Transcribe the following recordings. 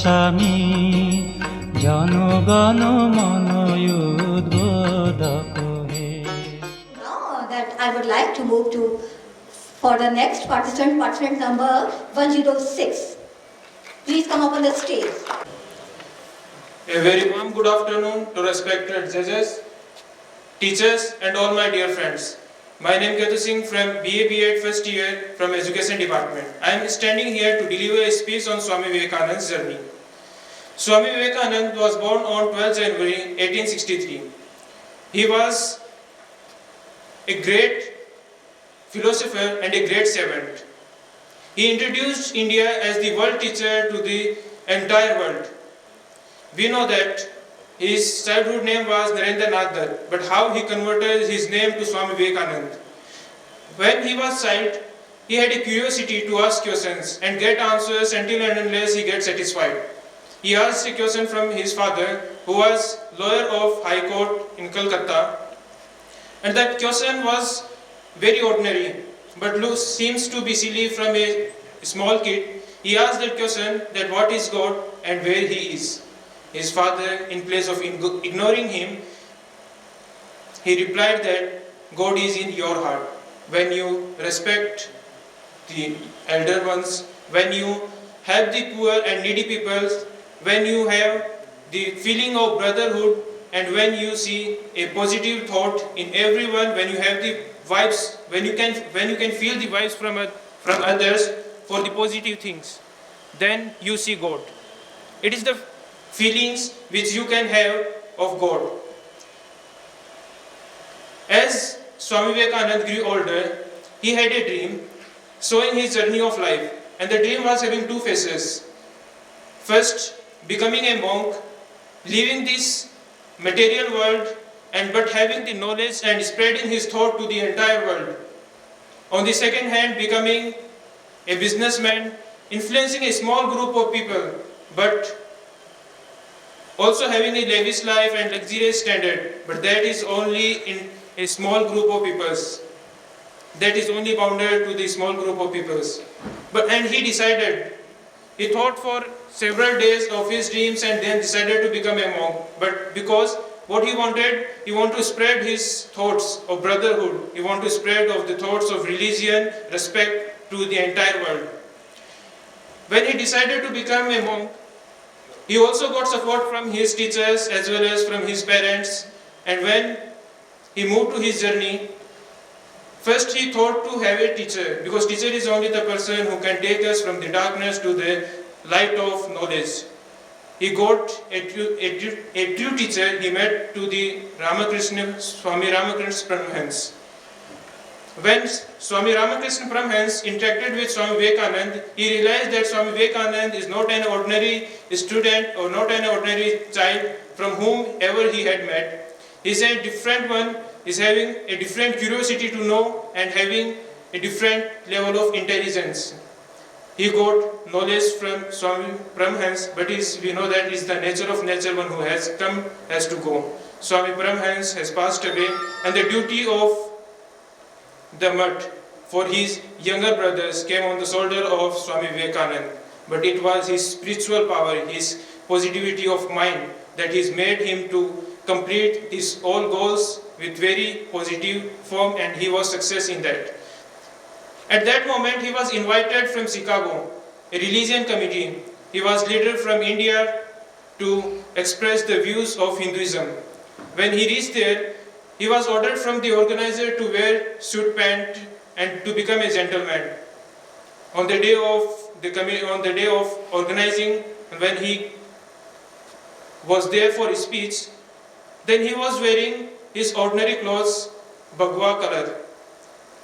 স্বামী জনগণ মন উদ্বোধক হে। Now that I would like to move to for the next participant number 106. Please come up on the stage. A very warm good afternoon to respected judges, teachers and all my dear friends. My name is Ketu Singh from BA B.Ed first year from Education Department. I am standing here to deliver a speech on Swami Vivekananda's journey. Swami Vivekananda was born on 12 January 1863. He was a great philosopher and a great servant. He introduced India as the world teacher to the entire world. We know that his childhood name was Narendranath Dutt, but how he converted his name to Swami Vivekananda. When he was child, he had a curiosity to ask questions and get answers until and unless he gets satisfied. He asked a question from his father, who was lawyer of High Court in Calcutta, and that question was very ordinary, but seems to be silly from a small kid. He asked that question that what is God and where he is. His father, in place of ignoring him, he replied that God is in your heart. When you respect the elder ones, when you help the poor and needy people, when you have the feeling of brotherhood, and when you see a positive thought in everyone, when you have the vibes, when you can feel the vibes from others for the positive things, then you see God. It is the feelings which you can have of God. As Swami Vivekananda grew older, he had a dream showing his journey of life, and the dream was having two phases. First, becoming a monk, leaving this material world, but having the knowledge and spreading his thought to the entire world. On the second hand, becoming a businessman, influencing a small group of people, but also having a lavish life and luxurious standard, but that is only in a small group of peoples. That is only bounded to the small group of peoples. And he decided, he thought for several days of his dreams and then decided to become a monk. But because what he wanted to spread his thoughts of brotherhood. He wanted to spread of the thoughts of religion, respect to the entire world. When he decided to become a monk, he also got support from his teachers as well as from his parents. And when he moved to his journey, first he thought to have a teacher, because teacher is only the person who can take us from the darkness to the light of knowledge. He got a true teacher. He met to the Swami Ramakrishna Paramhans. When Swami Ramakrishna Paramhans interacted with Swami Vivekananda, he realized that Swami Vivekananda is not an ordinary student or not an ordinary child from whomever he had met. He is a different one, is having a different curiosity to know and having a different level of intelligence. He got knowledge from Swami Paramhans, but we know that is the nature of nature. One who has come has to go. Swami Paramhans has passed away, and the duty of the mutt for his younger brothers came on the shoulder of Swami Vivekananda. But it was his spiritual power, his positivity of mind that has made him to complete his all goals with very positive form, and he was success in that. At that moment, he was invited from Chicago, a religion committee. He was leader from India to express the views of Hinduism. When he reached there, he was ordered from the organizer to wear suit pant and to become a gentleman. On the day of organizing, when he was there for his speech, then he was wearing his ordinary clothes, Bhagwa color.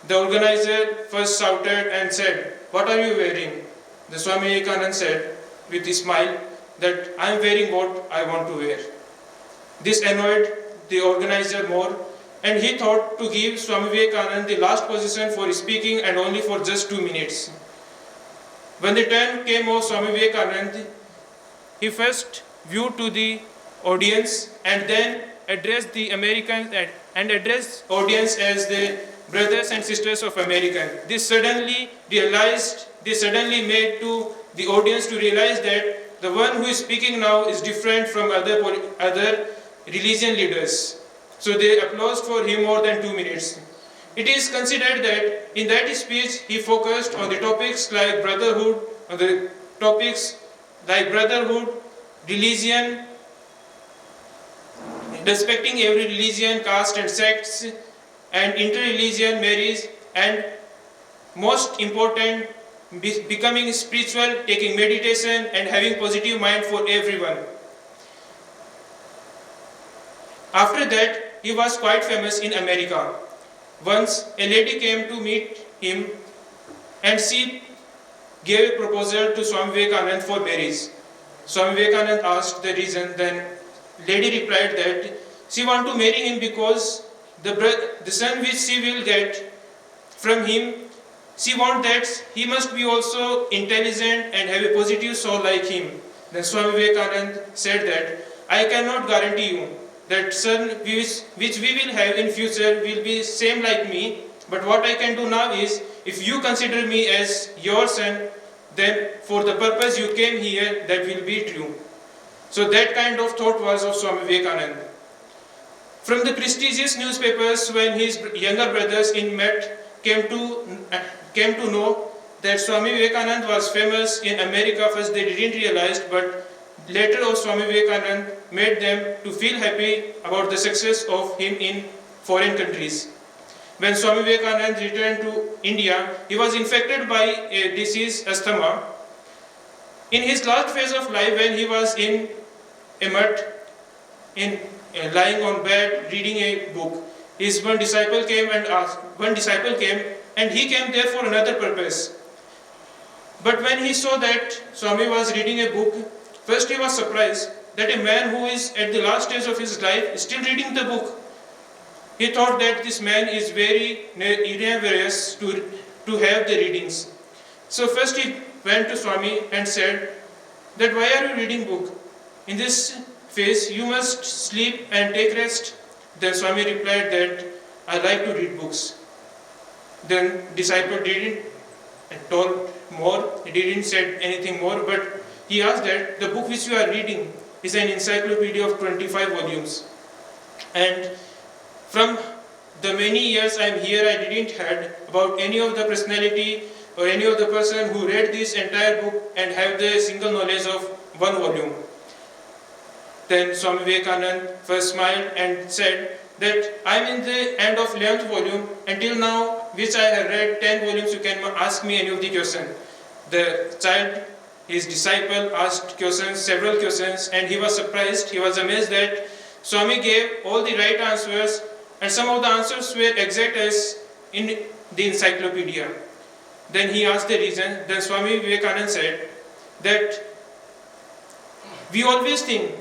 The organizer first shouted and said, "What are you wearing?" The Swami Vivekananda said with a smile that I am wearing what I want to wear. This annoyed the organizer more, and he thought to give Swami Vivekananda the last position for speaking, and only for just 2 minutes. When the turn came of Swami Vivekananda, he first viewed to the audience and then addressed the Americans and addressed audience as the brothers and sisters of America. This suddenly made to the audience to realize that the one who is speaking now is different from other religion leaders. So they applauded for him more than 2 minutes. It is considered that in that speech he focused on the topics like brotherhood, religion, respecting every religion, caste and sects, and inter-religion marriage, and most important, becoming spiritual, taking meditation and having positive mind for everyone. After that, he was quite famous in America. Once a lady came to meet him and she gave a proposal to Swami Vivekananda for marriage. Swami Vivekananda asked the reason, then lady replied that she want to marry him because the son which she will get from him, she want that he must be also intelligent and have a positive soul like him. Then Swami Vivekananda said that I cannot guarantee you that son which we will have in future will be same like me, but what I can do now is, if you consider me as your son, then for the purpose you came here, that will be true. So that kind of thought was of Swami Vivekananda. From the prestigious newspapers, when his younger brothers in Met came to know that Swami Vivekananda was famous in America, first they didn't realize, but later on Swami Vivekananda made them to feel happy about the success of him in foreign countries. When Swami Vivekananda returned to India, he was infected by a disease, asthma. In his last phase of life, when he was in a mud, lying on bed, reading a book, his one disciple came and he came there for another purpose. But when he saw that Swami was reading a book, first he was surprised that a man who is at the last stage of his life is still reading the book. He thought that this man is very irreverent to have the readings. So first he went to Swami and said that why are you reading book? In this phase you must sleep and take rest. Then Swami replied that I like to read books. Then disciple didn't told more, he didn't said anything more, but he asked that the book which you are reading is an encyclopedia of 25 volumes. And from the many years I am here, I didn't heard about any of the personality or any of the person who read this entire book and have the single knowledge of one volume. Then Swami Vivekananda first smiled and said that I am in the end of 11th volume. Until now, which I have read 10 volumes, you can ask me any of the question. The child, his disciple, asked questions, several questions, and he was surprised, he was amazed that Swami gave all the right answers, and some of the answers were exact as in the encyclopedia. Then he asked the reason. Then Swami Vivekananda said that we always think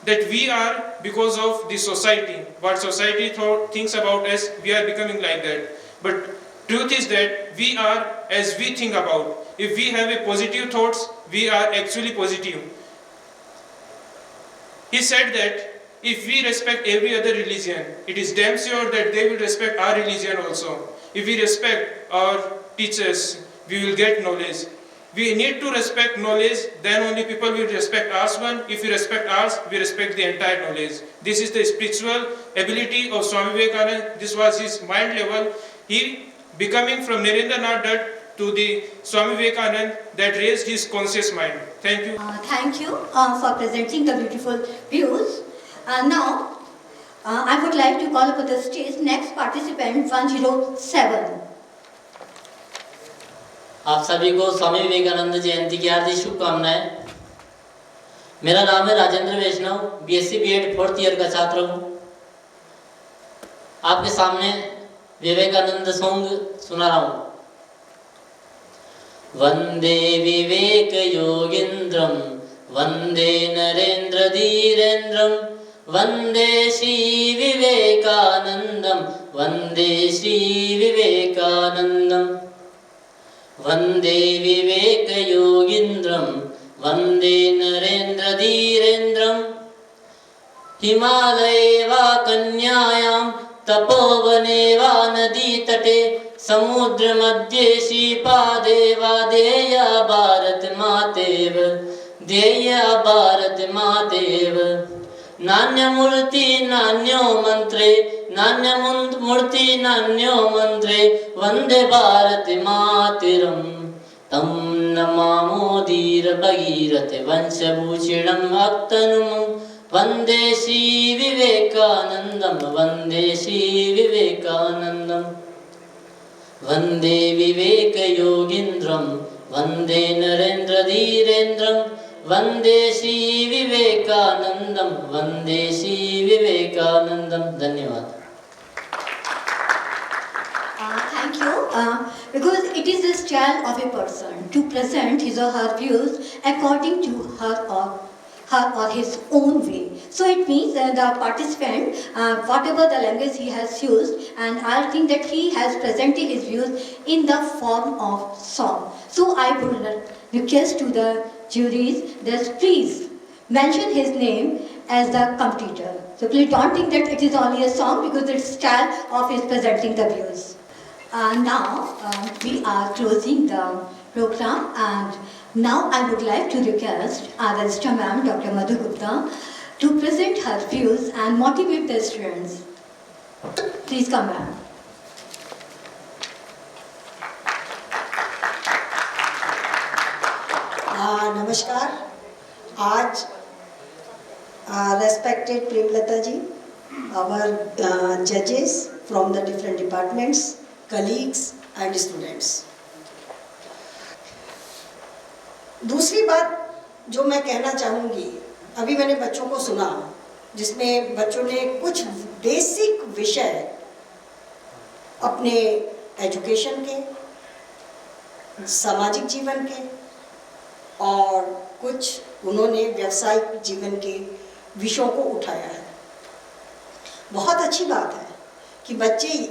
that we are because of the society. What society thinks about us, we are becoming like that. But truth is that we are as we think about. If we have a positive thoughts, we are actually positive. He said that if we respect every other religion, it is damn sure that they will respect our religion also. If we respect our teachers, we will get knowledge. We need to respect knowledge, then only people will respect us one. If we respect ours, we respect the entire knowledge. This is the spiritual ability of Swami Vivekananda. This was his mind level. He becoming from Narendranath Dutt to the Swami Vivekananda that raised his conscious mind. Thank you. Thank you for presenting the beautiful views. Now, I would like to call upon the stage next participant 107. आप सभी को स्वामी विवेकानंद जयंती की हार्दिक शुभकामनाएं। मेरा नाम है राजेंद्र वैष्णव, BSc BEd 4th year का छात्र हूँ। आपके सामने विवेकानंद सॉन्ग सुना रहा हूँ। वंदे विवेक योगेंद्रम, वंदे नरेंद्र धीरेंद्रम, वंदे श्री विवेकानंदम, वंदे श्री विवेकानंदम। वंदे विवेक योगींद्रम, वंदे नरेंद्र धीरेंद्रम। हिमालये वा कन्यायां, तपोवने वा नदी तटे, समुद्र मध्ये श्रीपादे वा देया भारत मातेव, ध्येय भारत मातेव नान्यमूर्ति नान्यो मंत्रे नान्यमूर्ति नान्यो मंत्रे वंदे भारत मातरम तम नमामोदीर भगीरथ वंशभूषिणम् अक्तनुमं वंदे श्री विवेकानंदम वंदे श्री विवेकानंदम वंदे विवेक योगींद्रम वंदे नरेंद्र धीरेन्द्रम वंदे श्री विवेकानंदम वंदे श्री विवेकानंदम। धन्यवाद। Thank you. Because it is the style of a person to present his or her views according to her or his own way. So it means the participant, whatever the language he has used, and I think that he has presented his views in the form of song. So I would request to the juries that please mention his name as the competitor. So please don't think that it is only a song because it's style of his presenting the views. Now we are closing the program, and now I would like to request our Register Ma'am Dr. Madhu Gupta to present her views and motivate the students. Please come, ma'am. नमस्कार। आज respected Premlata ji, our judges from the different departments, colleagues and students. दूसरी बात जो मैं कहना चाहूँगी, अभी मैंने बच्चों को सुना जिसमें बच्चों ने कुछ बेसिक विषय अपने एजुकेशन के, सामाजिक जीवन के और कुछ उन्होंने व्यावसायिक जीवन के विषयों को उठाया है। बहुत अच्छी बात है कि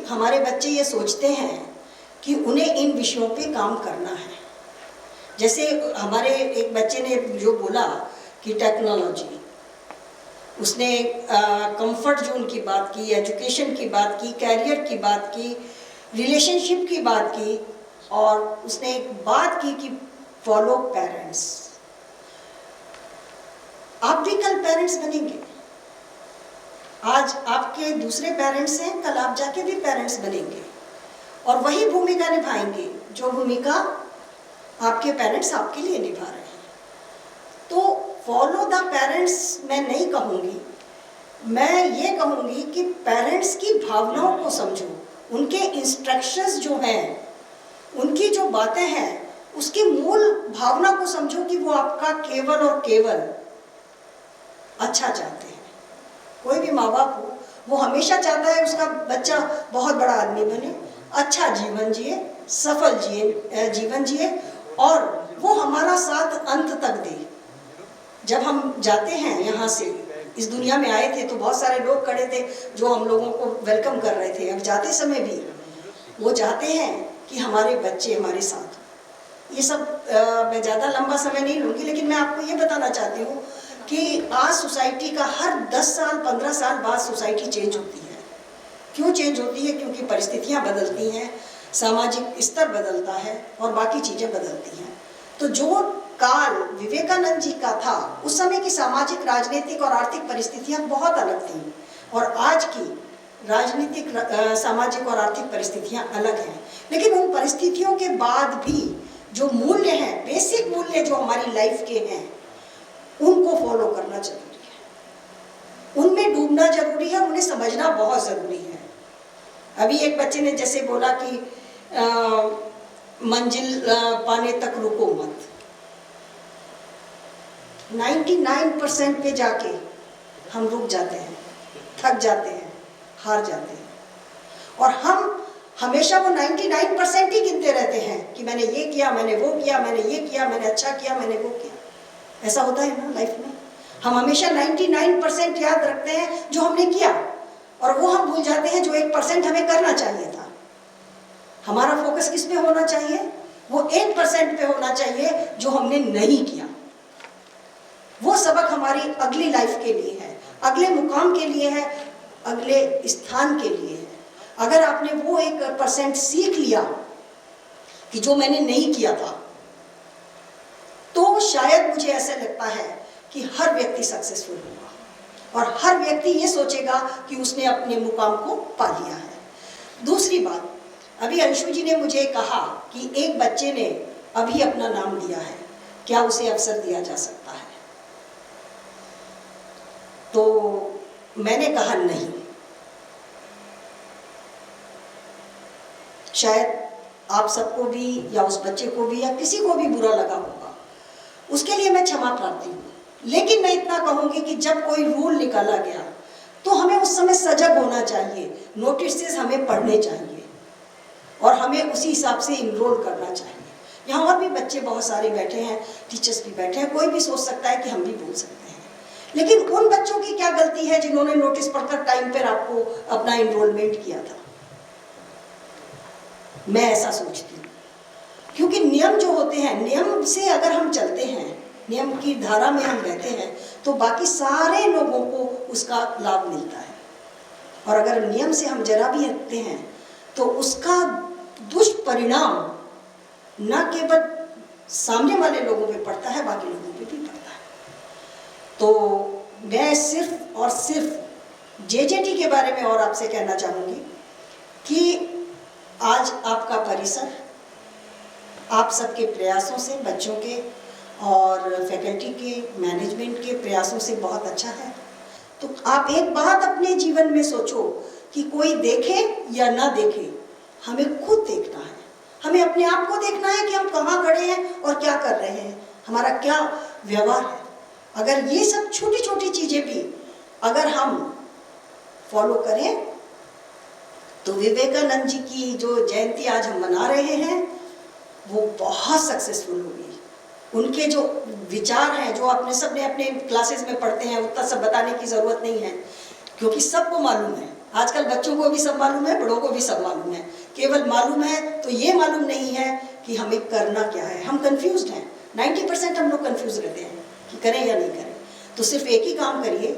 हमारे बच्चे ये सोचते हैं कि उन्हें इन विषयों पे काम करना है। जैसे हमारे एक बच्चे ने जो बोला कि टेक्नोलॉजी, उसने कंफर्ट जोन की बात की, एजुकेशन की बात की, कैरियर की बात की, रिलेशनशिप की बात की, और उसने एक बात की कि फॉलो पेरेंट्स। आप भी कल पेरेंट्स बनेंगे। आज आपके दूसरे पेरेंट्स हैं, कल आप जाके भी पेरेंट्स बनेंगे और वही भूमिका निभाएंगे जो भूमिका आपके पेरेंट्स आपके लिए निभा रहे हैं। तो फॉलो द पेरेंट्स मैं नहीं कहूँगी, मैं ये कहूँगी कि पेरेंट्स की भावनाओं को समझो, उनके इंस्ट्रक्शंस जो हैं, उनकी जो बातें हैं, उसकी मूल भावना को समझो कि वो आपका केवल और केवल अच्छा चाहते हैं। कोई भी माँ बाप हो, वो हमेशा चाहता है उसका बच्चा बहुत बड़ा आदमी बने, अच्छा जीवन जिए, सफल जीवन जिए और वो हमारा साथ अंत तक दे। जब हम जाते हैं यहाँ से, इस दुनिया में आए थे तो बहुत सारे लोग खड़े थे जो हम लोगों को वेलकम कर रहे थे। अब जाते समय भी वो चाहते हैं कि हमारे बच्चे हमारे साथ। ये सब मैं ज़्यादा लंबा समय नहीं लूँगी, लेकिन मैं आपको ये बताना चाहती हूँ कि आज सोसाइटी का हर 10 साल 15 साल बाद सोसाइटी चेंज होती है। क्यों चेंज होती है? क्योंकि परिस्थितियाँ बदलती हैं, सामाजिक स्तर बदलता है और बाकी चीज़ें बदलती हैं। तो जो काल विवेकानंद जी का था, उस समय की सामाजिक, राजनीतिक और आर्थिक परिस्थितियाँ बहुत अलग थीं और आज की राजनीतिक, सामाजिक और आर्थिक परिस्थितियाँ अलग हैं। लेकिन उन परिस्थितियों के बाद भी जो मूल्य हैं, बेसिक मूल्य जो हमारी लाइफ के हैं, उनको फॉलो करना जरूरी है, उनमें डूबना जरूरी है, उन्हें समझना बहुत ज़रूरी है। अभी एक बच्चे ने जैसे बोला कि मंजिल पाने तक रुको मत। 99% पे जाके हम रुक जाते हैं, थक जाते हैं, हार जाते हैं और हम हमेशा वो 99% ही गिनते रहते हैं कि मैंने ये किया, मैंने वो किया, मैंने ये किया, मैंने अच्छा किया, मैंने वो किया। ऐसा होता है ना लाइफ में? हम हमेशा 99% याद रखते हैं जो हमने किया और वो हम भूल जाते हैं जो 1% हमें करना चाहिए था। हमारा फोकस किस पे होना चाहिए? वो 1% पे होना चाहिए जो हमने नहीं किया। वो सबक हमारी अगली लाइफ के लिए है, अगले मुकाम के लिए है, अगले स्थान के लिए है। अगर आपने वो 1% सीख लिया कि जो मैंने नहीं किया था, तो शायद मुझे ऐसा लगता है कि हर व्यक्ति सक्सेसफुल होगा और हर व्यक्ति ये सोचेगा कि उसने अपने मुकाम को पा लिया है। दूसरी बात, अभी अंशु जी ने मुझे कहा कि एक बच्चे ने अभी अपना नाम दिया है, क्या उसे अवसर दिया जा सकता है? तो मैंने कहा नहीं। शायद आप सबको भी या उस बच्चे को भी या किसी को भी बुरा लगा होगा, उसके लिए मैं क्षमा प्रार्थी हूँ। लेकिन मैं इतना कहूँगी कि जब कोई रूल निकाला गया तो हमें उस समय सजग होना चाहिए, नोटिस हमें पढ़ने चाहिए और हमें उसी हिसाब से इनरोल करना चाहिए। यहाँ और भी बच्चे बहुत सारे बैठे हैं, टीचर्स भी बैठे हैं, कोई भी सोच सकता है कि हम भी बोल सकते हैं, लेकिन उन बच्चों की क्या गलती है जिन्होंने नोटिस पढ़कर टाइम पर आपको अपना इनरोलमेंट किया था? मैं ऐसा सोचती हूँ, क्योंकि नियम जो होते हैं, नियम से अगर हम चलते हैं, नियम की धारा में हम रहते हैं, तो बाकी सारे लोगों को उसका लाभ मिलता है। और अगर नियम से हम जरा भी हटते हैं तो उसका दुष्परिणाम न केवल सामने वाले लोगों पे पड़ता है, बाकी लोगों पे भी पड़ता है। तो मैं सिर्फ और सिर्फ जेजेटी के बारे में और आपसे कहना चाहूँगी कि आज आपका परिसर आप सबके प्रयासों से, बच्चों के और फैकल्टी के, मैनेजमेंट के प्रयासों से बहुत अच्छा है। तो आप एक बात अपने जीवन में सोचो कि कोई देखे या ना देखे, हमें खुद देखना है, हमें अपने आप को देखना है कि हम कहाँ खड़े हैं और क्या कर रहे हैं, हमारा क्या व्यवहार है। अगर ये सब छोटी छोटी चीज़ें भी अगर हम फॉलो करें तो विवेकानंद जी की जो जयंती आज हम मना रहे हैं वो बहुत सक्सेसफुल होगी। उनके जो विचार हैं, जो अपने सबने अपने क्लासेस में पढ़ते हैं, उतना सब बताने की ज़रूरत नहीं है, क्योंकि सबको मालूम है। आजकल बच्चों को भी सब मालूम है, बड़ों को भी सब मालूम है। केवल मालूम है तो ये मालूम नहीं है कि हमें करना क्या है। हम कंफ्यूज्ड हैं, 90% हम लोग कंफ्यूज रहते हैं कि करें या नहीं करें। तो सिर्फ एक ही काम करिए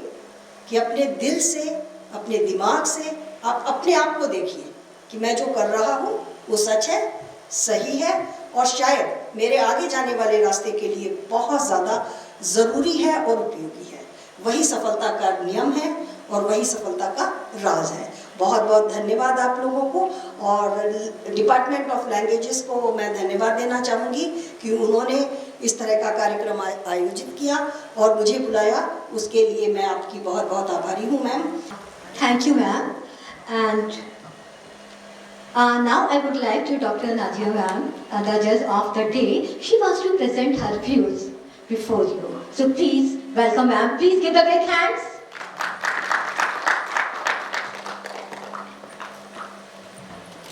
कि अपने दिल से, अपने दिमाग से आप अपने आप को देखिए कि मैं जो कर रहा हूँ वो सच है, सही है और शायद मेरे आगे जाने वाले रास्ते के लिए बहुत ज़्यादा ज़रूरी है और उपयोगी है। वही सफलता का नियम है और वही सफलता का राज है। बहुत बहुत धन्यवाद आप लोगों को, और डिपार्टमेंट ऑफ लैंग्वेजेस को मैं धन्यवाद देना चाहूँगी कि उन्होंने इस तरह का कार्यक्रम आयोजित किया और मुझे बुलाया। उसके लिए मैं आपकी बहुत बहुत आभारी हूँ ma'am. Thank you, ma'am. And now I would like to Dr. Nadia ma'am, the judge of the day. She wants to present her views before you. So please welcome ma'am. Please give a big hands.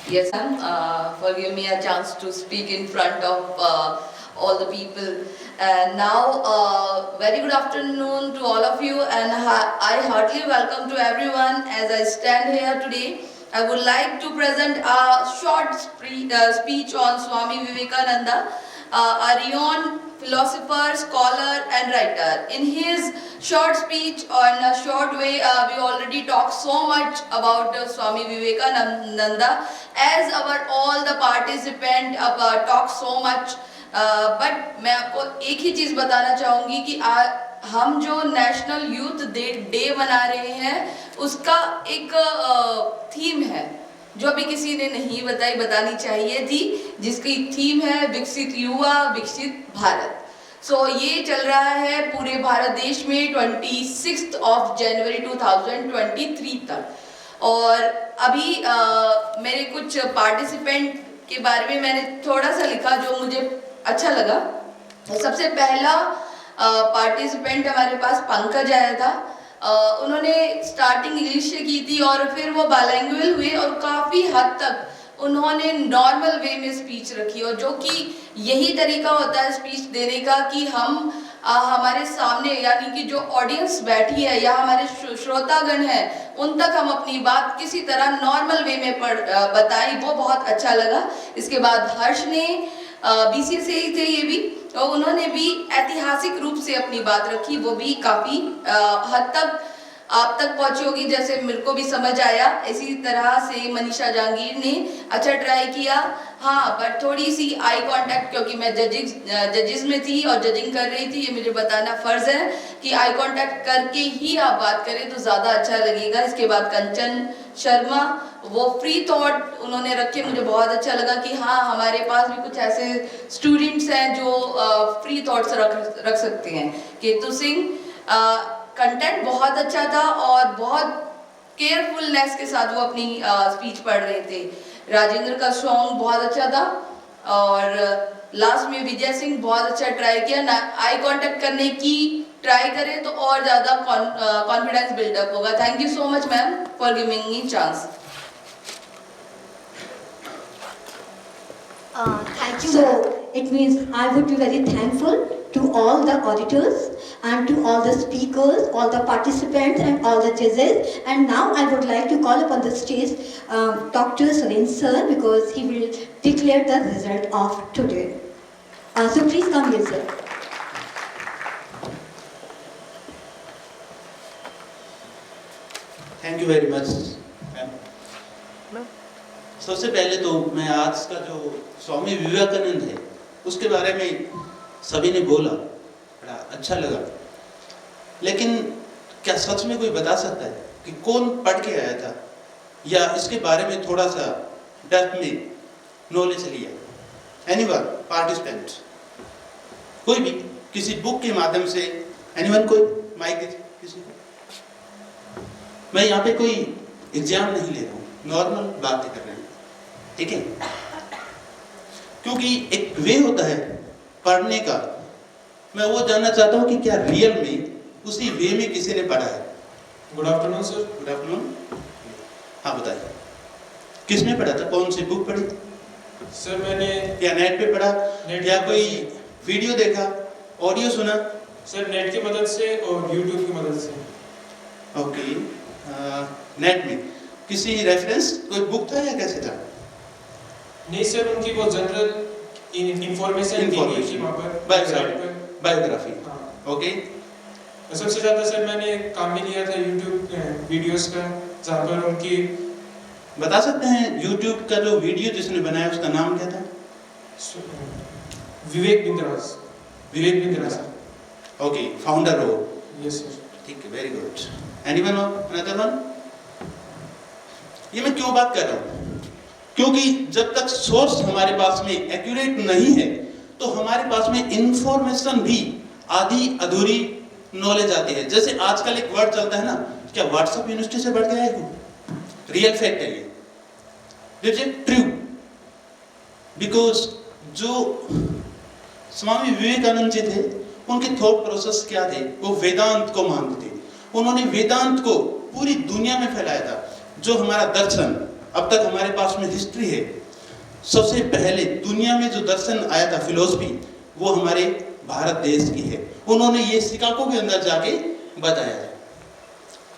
Yes, ma'am, for giving me a chance to speak in front of all the people. And now, very good afternoon to all of you, and I heartily welcome to everyone as I stand here today. I would like to present a short speech on Swami Vivekananda, a renowned philosopher, scholar and writer. In his short speech, or in a short way, we already talked so much about Swami Vivekananda, as our all the participants talk so much. But मैं आपको एक ही चीज़ बताना चाहूँगी कि हम जो national youth day मना रहे हैं उसका एक थीम है जो अभी किसी ने नहीं बतानी चाहिए थी, जिसकी थीम है विकसित युवा विकसित भारत। सो ये चल रहा है पूरे भारत देश में 26 जनवरी 2023 तक। और अभी मेरे कुछ पार्टिसिपेंट के बारे में मैंने थोड़ा सा लिखा जो मुझे अच्छा लगा। सबसे पहला पार्टिसिपेंट हमारे पास पंकज आया था। उन्होंने स्टार्टिंग इंग्लिश से की थी और फिर वो बाइलिंगुअल हुए और काफ़ी हद तक उन्होंने नॉर्मल वे में स्पीच रखी, और जो कि यही तरीका होता है स्पीच देने का कि हम हमारे सामने यानी कि जो ऑडियंस बैठी है या हमारे श्रोतागण हैं उन तक हम अपनी बात किसी तरह नॉर्मल वे में बताई, वो बहुत अच्छा लगा। इसके बाद हर्ष ने BCA से ही थे ये भी, तो उन्होंने भी ऐतिहासिक रूप से अपनी बात रखी, वो भी काफ़ी हद तक आप तक पहुंची होगी, जैसे मेरे को भी समझ आया। इसी तरह से मनीषा जहांगीर ने अच्छा ट्राई किया। हाँ, बट थोड़ी सी आई कांटेक्ट, क्योंकि मैं जजेस में थी और जजिंग कर रही थी, ये मुझे बताना फर्ज है कि आई कांटेक्ट करके ही आप बात करें तो ज़्यादा अच्छा लगेगा। इसके बाद कंचन शर्मा, वो फ्री थॉट उन्होंने रखे, मुझे बहुत अच्छा लगा कि हाँ, हमारे पास भी कुछ ऐसे स्टूडेंट्स हैं जो फ्री थॉट्स रख सकते हैं। केतु सिंह, कंटेंट बहुत अच्छा था और बहुत केयरफुलनेस के साथ वो अपनी स्पीच पढ़ रहे थे। राजेंद्र का सॉन्ग बहुत अच्छा था और लास्ट में विजय सिंह बहुत अच्छा ट्राई किया ना। आई कांटेक्ट करने की ट्राई करें तो और ज़्यादा कॉन्फिडेंस बिल्डअप होगा। Thank you so much ma'am for giving me chance. Thank you. So it means I would be very thankful to all the auditors and to all the speakers, all the participants and all the judges. And now I would like to call upon the stage Dr. Suren sir, because he will declare the result of today. So please come here, sir. Thank you very much ma'am. सबसे पहले तो मैं आज का जो स्वामी विवेकानंद है उसके बारे में सभी ने बोला, बड़ा अच्छा लगा, लेकिन क्या सच में कोई बता सकता है कि कौन पढ़ के आया था या इसके बारे में थोड़ा सा डेप्थ में नॉलेज लिया? एनीवन पार्टिसिपेंट, कोई भी किसी बुक के माध्यम से? एनीवन, कोई माइक दे किसी को। मैं यहाँ पे कोई एग्जाम नहीं ले रहा हूँ, नॉर्मल बातें कर रहे हैं, ठीक है? क्योंकि एक वे होता है पढ़ने का। मैं वो जानना चाहता हूँ कि क्या रियल में उसी वे में किसी ने पढ़ा है? Good afternoon sir. Good afternoon. हाँ बताइए, किसने पढ़ा था? कौन सी बुक पढ़ी सर? मैंने या नेट पे पढ़ा या कोई वीडियो देखा, ऑडियो सुना? सर नेट की मदद से और यूट्यूब की मदद से। ओके, नेट में किसी रेफरेंस कोई बुक था या कैसे था? नहीं सर, उनकी वो जनरल इंफॉर्मेशन दी गई थी वहाँ पर, बायोग्राफी। हाँ। ओके, सबसे ज़्यादा सर मैंने काम भी लिया था यूट्यूब वीडियोस का, जहाँ पर उनकी। बता सकते हैं यूट्यूब का जो वीडियो जिसने बनाया उसका नाम क्या था? विवेक बिंद्रास। विवेक बिंद्रास। ओके, फाउंडर हो? Yes sir. ठीक है, very good. Anyone another one? ये मैं क्यों बात कर रहा हूँ? क्योंकि जब तक सोर्स हमारे पास में एक्यूरेट नहीं है तो हमारे पास में इंफॉर्मेशन भी आधी अधूरी नॉलेज आती है। जैसे आजकल एक वर्ड चलता है ना, क्या व्हाट्सएप यूनिवर्सिटी से बढ़ के आए हो? रियल फैक्ट है ये, दिस इज ट्रू। बिकॉज जो स्वामी विवेकानंद जी थे, उनके थॉट प्रोसेस क्या थे? वो वेदांत को मानते थे। उन्होंने वेदांत को पूरी दुनिया में फैलाया था। जो हमारा दर्शन अब तक हमारे पास में हिस्ट्री है, सबसे पहले दुनिया में जो दर्शन आया था, फिलोसफी, वो हमारे भारत देश की है। उन्होंने ये शिकागो के अंदर जाके बताया है,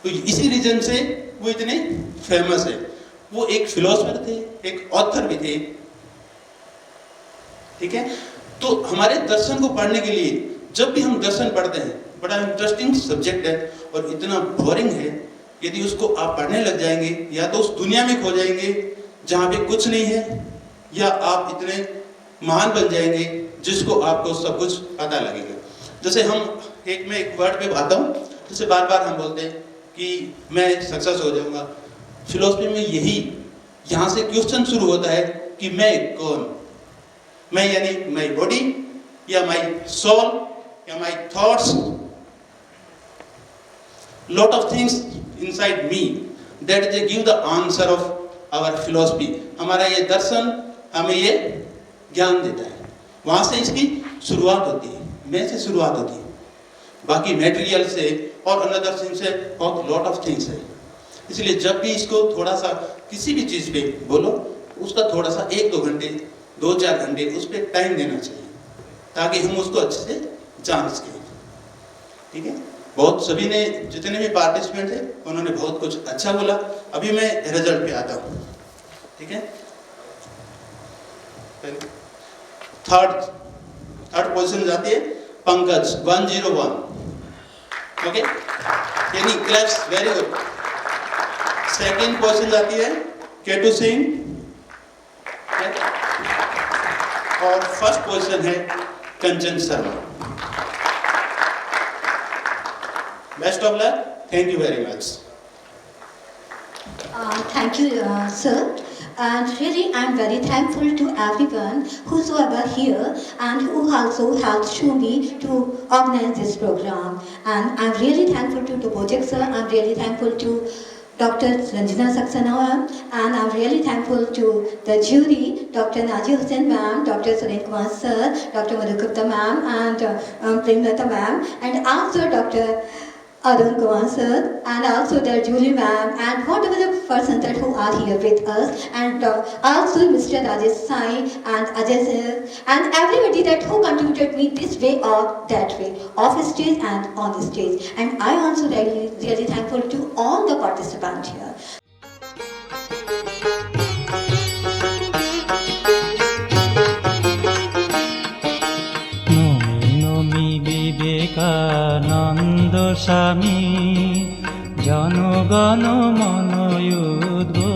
तो इसी रीजन से वो इतने फेमस है। वो एक फिलोसफर थे, एक ऑथर भी थे, ठीक है? तो हमारे दर्शन को पढ़ने के लिए जब भी हम दर्शन पढ़ते हैं, बड़ा इंटरेस्टिंग सब्जेक्ट है और इतना बोरिंग है। यदि उसको आप पढ़ने लग जाएंगे, या तो उस दुनिया में खो जाएंगे जहाँ पे कुछ नहीं है, या आप इतने महान बन जाएंगे जिसको आपको सब कुछ पता लगेगा। जैसे हम एक वर्ड पे आता हूँ, जैसे बार बार हम बोलते हैं कि मैं सक्सेस हो जाऊंगा। फिलोसफी में यही, यहाँ से क्वेश्चन शुरू होता है कि मैं कौन? मैं यानी माई बॉडी या माई सोल या my thoughts, lot of things inside me that they give the answer of our philosophy। हमारा ये दर्शन हमें ये ज्ञान देता है, वहाँ से इसकी शुरुआत होती है, मैं से शुरुआत होती है, बाकी मेटेरियल से और अनदर थिंग से और लॉट ऑफ थिंग्स है। इसलिए जब भी इसको थोड़ा सा किसी भी चीज़ पे बोलो, उसका थोड़ा सा 1-2 घंटे 2-4 घंटे उस पर टाइम देना चाहिए, ताकि हम उसको अच्छे से जान सकें, ठीक है? बहुत सभी ने, जितने भी पार्टिसिपेंट थे, उन्होंने बहुत कुछ अच्छा बोला। अभी मैं रिजल्ट पे आता हूँ, ठीक है? थर्ड पोजीशन जाती है Pankaj 101, okay? Can you claps? Very good. Second question जाती है केटू सिंह और फर्स्ट क्वेश्चन है Kanchan Sharma. Best of luck. Thank you very much. Thank you, sir. And really, I'm very thankful to everyone whosoever here and who also helped me to organize this program. And I'm really thankful to the project, sir. I'm really thankful to Dr. Ranjana Saxena, and I'm really thankful to the jury, Dr. Naji Hussain ma'am, Dr. Suren Kumar sir, Dr. Madhu Gupta ma'am, and Premlata ma'am, and also Dr. Arun Kumar sir, and also the Julie ma'am, and whatever the persons that who are here with us, and also Mr. Rajesh Sai and Ajay sir, and everybody that who contributed me this way or that way, off stage and on the stage. And I also really thankful to all the participants here. Vivekananda স্বামী জনগণ মন উদ্বোধন